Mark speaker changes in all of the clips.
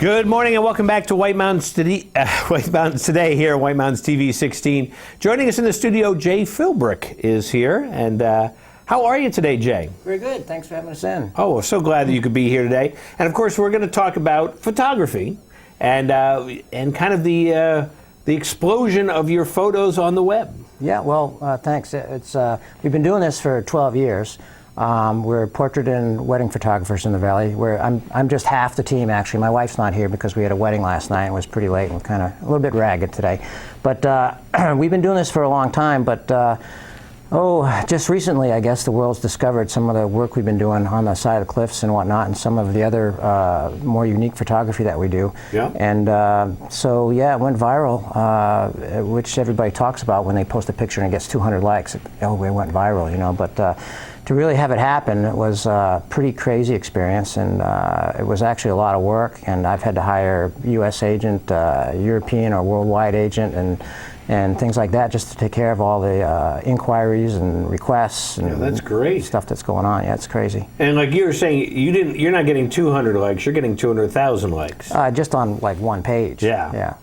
Speaker 1: Good morning and welcome back to White Mountains Today, here at White Mountains TV 16. Joining us in the studio, Jay Philbrick is here. And how are you today, Jay?
Speaker 2: Very good. Thanks for having us in.
Speaker 1: Oh, we're so glad that you could be here today. And of course, we're going to talk about photography and kind of the explosion of your photos on the web.
Speaker 2: Yeah, well, thanks. We've been doing this for 12 years. We're portrait and wedding photographers in the Valley. I'm just half the team, actually. My wife's not here because we had a wedding last night and it was pretty late and kind of a little bit ragged today. But we've been doing this for a long time, but just recently, I guess, the world's discovered some of the work we've been doing on the side of the cliffs and whatnot, and some of the other more unique photography that we do.
Speaker 1: Yeah.
Speaker 2: And so, yeah, it went viral, which everybody talks about when they post a picture and it gets 200 likes. Oh, it went viral, you know. But to really have it happen, it was a pretty crazy experience, and it was actually a lot of work. And I've had to hire a U.S. agent, European or worldwide agent, and things like that, just to take care of all the inquiries and requests and
Speaker 1: that's great
Speaker 2: stuff that's going on. Yeah, it's crazy.
Speaker 1: And like you were saying, you're not getting 200 likes, you're getting 200,000 likes.
Speaker 2: Just on like one page.
Speaker 1: Yeah.
Speaker 2: Yeah.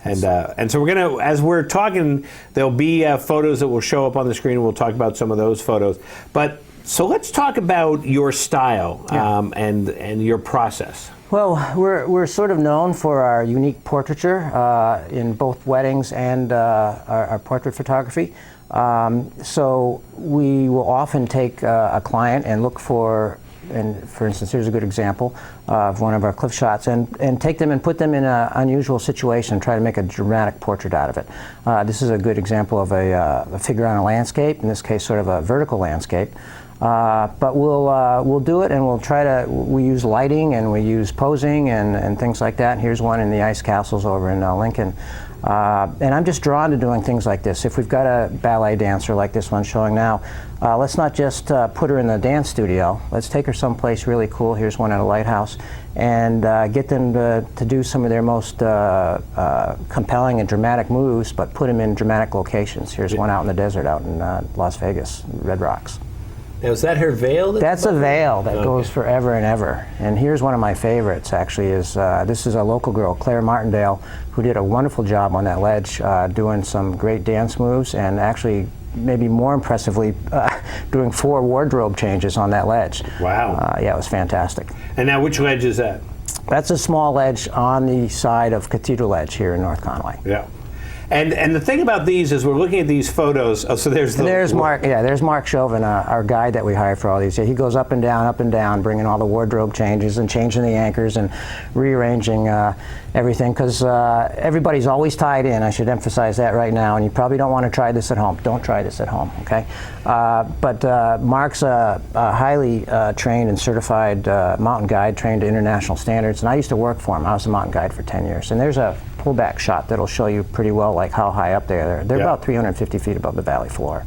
Speaker 1: And so we're gonna, as we're talking, there'll be photos that will show up on the screen, and we'll talk about some of those photos. But so let's talk about your style and your process.
Speaker 2: Well, we're sort of known for our unique portraiture in both weddings and our portrait photography. So we will often take a client and look for, and for instance, here's a good example of one of our cliff shots, and take them and put them in an unusual situation, try to make a dramatic portrait out of it. This is a good example of a figure on a landscape, in this case sort of a vertical landscape. But we'll do it, and we use lighting and we use posing and things like that. Here's one in the ice castles over in Lincoln. And I'm just drawn to doing things like this. If we've got a ballet dancer like this one showing now, let's not just put her in the dance studio. Let's take her someplace really cool. Here's one at a lighthouse, and get them to do some of their most compelling and dramatic moves, but put them in dramatic locations. Here's one out in the desert out in Las Vegas, Red Rocks.
Speaker 1: Now, is that her veil?
Speaker 2: That's a veil that goes forever and ever. And here's one of my favorites, actually, this is a local girl, Claire Martindale, who did a wonderful job on that ledge, doing some great dance moves, and actually, maybe more impressively, doing 4 wardrobe changes on that ledge.
Speaker 1: Wow.
Speaker 2: Yeah, it was fantastic.
Speaker 1: And now, which ledge is that?
Speaker 2: That's a small ledge on the side of Cathedral Ledge here in North Conway.
Speaker 1: Yeah. And the thing about these is we're looking at these photos. Oh, so there's
Speaker 2: Mark. Yeah, there's Mark Chauvin, our guide that we hired for all these. Yeah, he goes up and down, bringing all the wardrobe changes and changing the anchors and rearranging everything, because everybody's always tied in. I should emphasize that right now. And you probably don't want to try this at home. Don't try this at home, okay? But Mark's a highly trained and certified mountain guide, trained to international standards. And I used to work for him. I was a mountain guide for 10 years. And there's a pullback shot that'll show you pretty well like how high up they are. They're about 350 feet above the valley floor.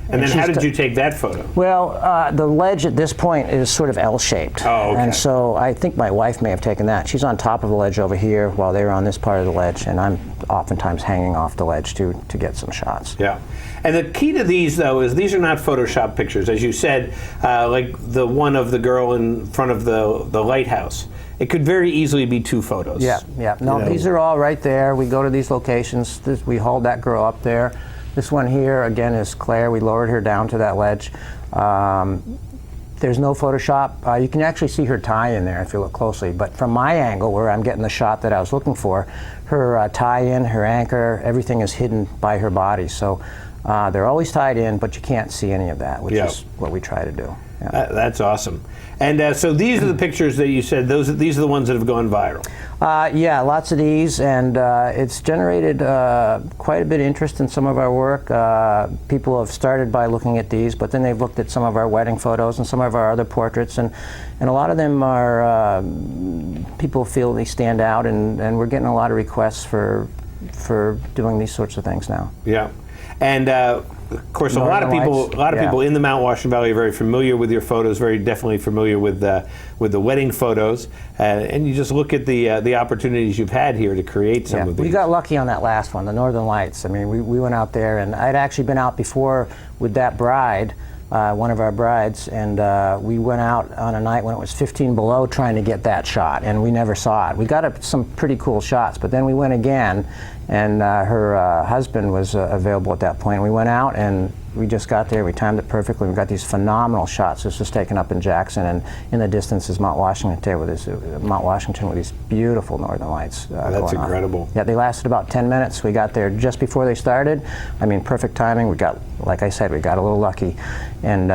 Speaker 1: And then how did you take that photo?
Speaker 2: Well, the ledge at this point is sort of L-shaped.
Speaker 1: Oh, okay.
Speaker 2: And so I think my wife may have taken that. She's on top of the ledge over here while they're on this part of the ledge, and I'm oftentimes hanging off the ledge to get some shots.
Speaker 1: Yeah. And the key to these, though, is these are not Photoshop pictures. As you said, like the one of the girl in front of the lighthouse. It could very easily be 2 photos.
Speaker 2: Yeah, yeah. No, these are all right there. We go to these locations. We hauled that girl up there. This one here, again, is Claire. We lowered her down to that ledge. There's no Photoshop. You can actually see her tie in there if you look closely. But from my angle, where I'm getting the shot that I was looking for, her tie-in, her anchor, everything is hidden by her body. So they're always tied in, but you can't see any of that, which is what we try to do. Yeah.
Speaker 1: That's awesome. And so these are the pictures that you said, these are the ones that have gone viral.
Speaker 2: Yeah, lots of these, and it's generated quite a bit of interest in some of our work. People have started by looking at these, but then they've looked at some of our wedding photos and some of our other portraits, and a lot of them are, people feel they stand out, and we're getting a lot of requests for doing these sorts of things now.
Speaker 1: Yeah. And of course, a lot of people in the Mount Washington Valley are very familiar with your photos, very definitely familiar with the wedding photos, and you just look at the opportunities you've had here to create some of these.
Speaker 2: We got lucky on that last one, the Northern Lights. I mean, we went out there, and I'd actually been out before with that bride one of our brides, and we went out on a night when it was 15 below trying to get that shot, and we never saw it. We got some pretty cool shots, but then we went again, and her husband was available at that point. We went out, and we just got there. We timed it perfectly. We got these phenomenal shots. This was taken up in Jackson, and in the distance is Mount Washington with these beautiful northern lights.
Speaker 1: That's incredible.
Speaker 2: Yeah, they lasted about 10 minutes. We got there just before they started. I mean, perfect timing. We got, like I said, we got a little lucky, and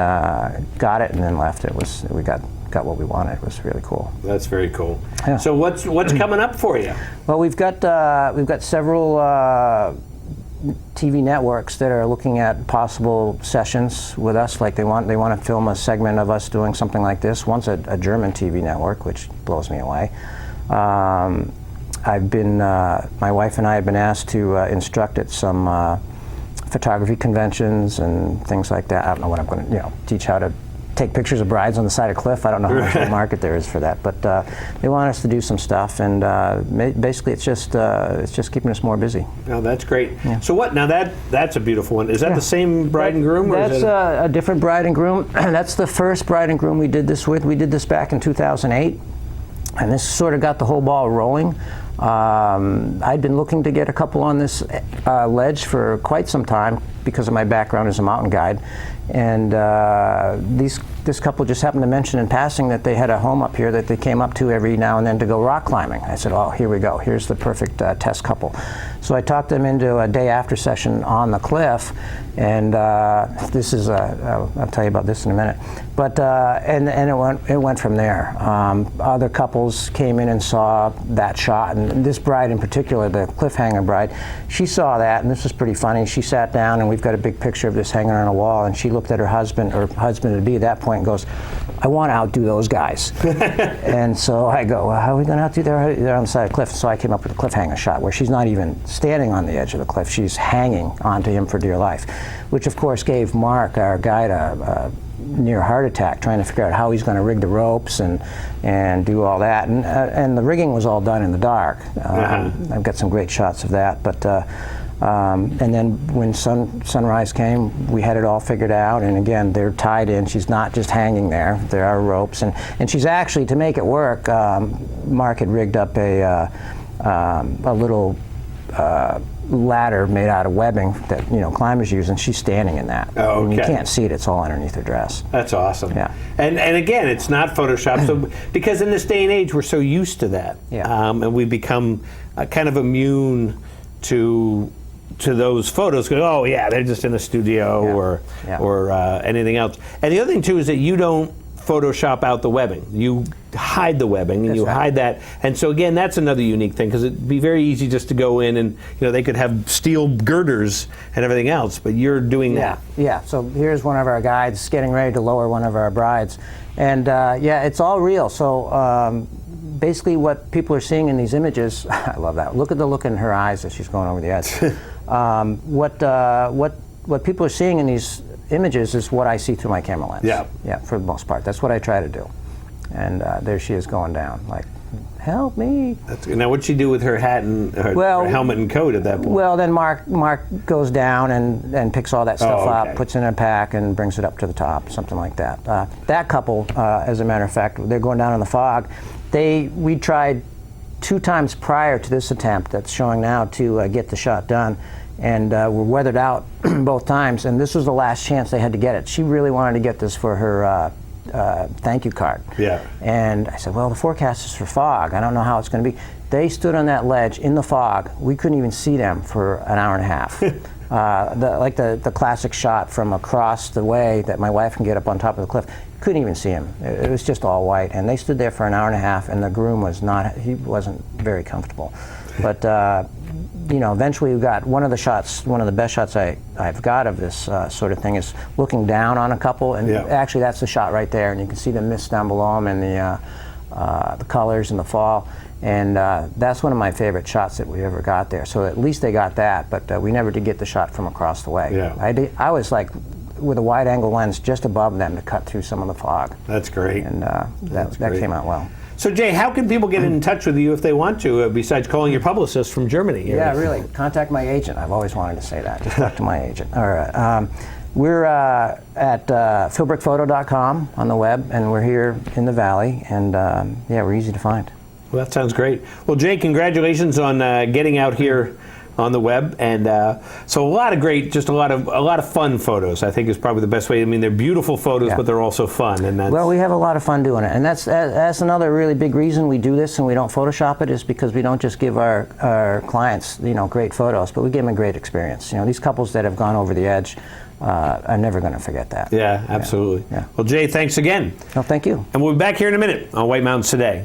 Speaker 2: got it, and then left. We got what we wanted. It was really cool.
Speaker 1: That's very cool.
Speaker 2: Yeah.
Speaker 1: So what's coming up for you?
Speaker 2: Well, we've got several TV networks that are looking at possible sessions with us. Like they want to film a segment of us doing something like this. One's a German TV network, which blows me away. My wife and I have been asked to instruct at some photography conventions and things like that. I don't know what I'm going to teach how to take pictures of brides on the side of a cliff. I don't know how much of a market there is for that, but they want us to do some stuff, and basically it's just keeping us more busy.
Speaker 1: Oh, that's great.
Speaker 2: Yeah.
Speaker 1: So what? Now that's a beautiful one. Is that the same bride and groom?
Speaker 2: That's a different bride and groom. That's the first bride and groom we did this with. We did this back in 2008, and this sort of got the whole ball rolling. I'd been looking to get a couple on this ledge for quite some time because of my background as a mountain guide, and this couple just happened to mention in passing that they had a home up here that they came up to every now and then to go rock climbing. I said, oh, here we go. Here's the perfect test couple. So I talked them into a day after session on the cliff, and this is I'll tell you about this in a minute. But and it went from there. Other couples came in and saw that shot, and this bride in particular, the Cliffhanger Bride, she saw that, and this was pretty funny. She sat down, and we've got a big picture of this hanging on a wall, and she looked at her husband, or husband-to-be at that point, and goes, I want to outdo those guys. And so I go, well, how are we going to outdo them? They're on the side of the cliff. So I came up with a cliffhanger shot where she's not even standing on the edge of the cliff. She's hanging onto him for dear life, which of course gave Mark, our guide, a near heart attack trying to figure out how he's going to rig the ropes and do all that. And the rigging was all done in the dark. I've got some great shots of that. But and then when sunrise came, we had it all figured out, and again, they're tied in. She's not just hanging there. There are ropes, and she's actually, to make it work, Mark had rigged up a little ladder made out of webbing that climbers use, and she's standing in that.
Speaker 1: Oh, okay.
Speaker 2: And you can't see it; it's all underneath her dress.
Speaker 1: That's awesome.
Speaker 2: Yeah.
Speaker 1: And again, it's not Photoshop. So because in this day and age, we're so used to that, and we become kind of immune to those photos. Go, oh yeah, they're just in the studio or anything else. And the other thing too is that you don't Photoshop out the webbing. You hide the webbing, and hide that. And so again, that's another unique thing, because it'd be very easy just to go in and they could have steel girders and everything else, but you're doing that.
Speaker 2: Yeah. So here's one of our guides getting ready to lower one of our brides, and it's all real. So basically, what people are seeing in these images, I love that. Look at the look in her eyes as she's going over the edge. What people are seeing in these images is what I see through my camera lens. Yeah, for the most part. That's what I try to do. And there she is going down, like, help me.
Speaker 1: Now, what'd she do with her hat and her helmet and coat at that point?
Speaker 2: Well, then Mark goes down and picks all that stuff up, puts it in a pack, and brings it up to the top, something like that. That couple, as a matter of fact, they're going down in the fog. We tried 2 times prior to this attempt that's showing now to get the shot done, and were weathered out both times, and this was the last chance they had to get it. She really wanted to get this for her thank you card. Yeah. And I said, well, the forecast is for fog. I don't know how it's going to be. They stood on that ledge in the fog. We couldn't even see them for an hour and a half. Like the classic shot from across the way that my wife can get up on top of the cliff. Couldn't even see him. It was just all white. And they stood there for an hour and a half, and the groom he wasn't very comfortable. But eventually we got one of the best shots I've got of this sort of thing is looking down on a couple, and actually that's the shot right there, and you can see the mist down below them and the colors in the fall, and that's one of my favorite shots that we ever got there. So at least they got that, but we never did get the shot from across the way. Yeah. I was like with a wide angle lens just above them to cut through some of the fog.
Speaker 1: That's great.
Speaker 2: And that came out well.
Speaker 1: So Jay, how can people get in touch with you if they want to, besides calling your publicist from Germany?
Speaker 2: Yeah, really. Contact my agent. I've always wanted to say that. Just talk to my agent. All right. We're at philbrickphoto.com on the web, and we're here in the Valley, and yeah, we're easy to find.
Speaker 1: Well, that sounds great. Well, Jay, congratulations on getting out here on the web, and so a lot of great, just a lot of fun photos, I think, is probably the best way. I mean, they're beautiful photos,
Speaker 2: Yeah.
Speaker 1: but they're also fun, and that's...
Speaker 2: Well, we have a lot of fun doing it, and that's another really big reason we do this and we don't Photoshop it, is because we don't just give our clients, great photos, but we give them a great experience. These couples that have gone over the edge are never going to forget that.
Speaker 1: Yeah, absolutely.
Speaker 2: Yeah.
Speaker 1: Well, Jay, thanks again.
Speaker 2: No, thank you.
Speaker 1: And we'll be back here in a minute on White Mountains Today.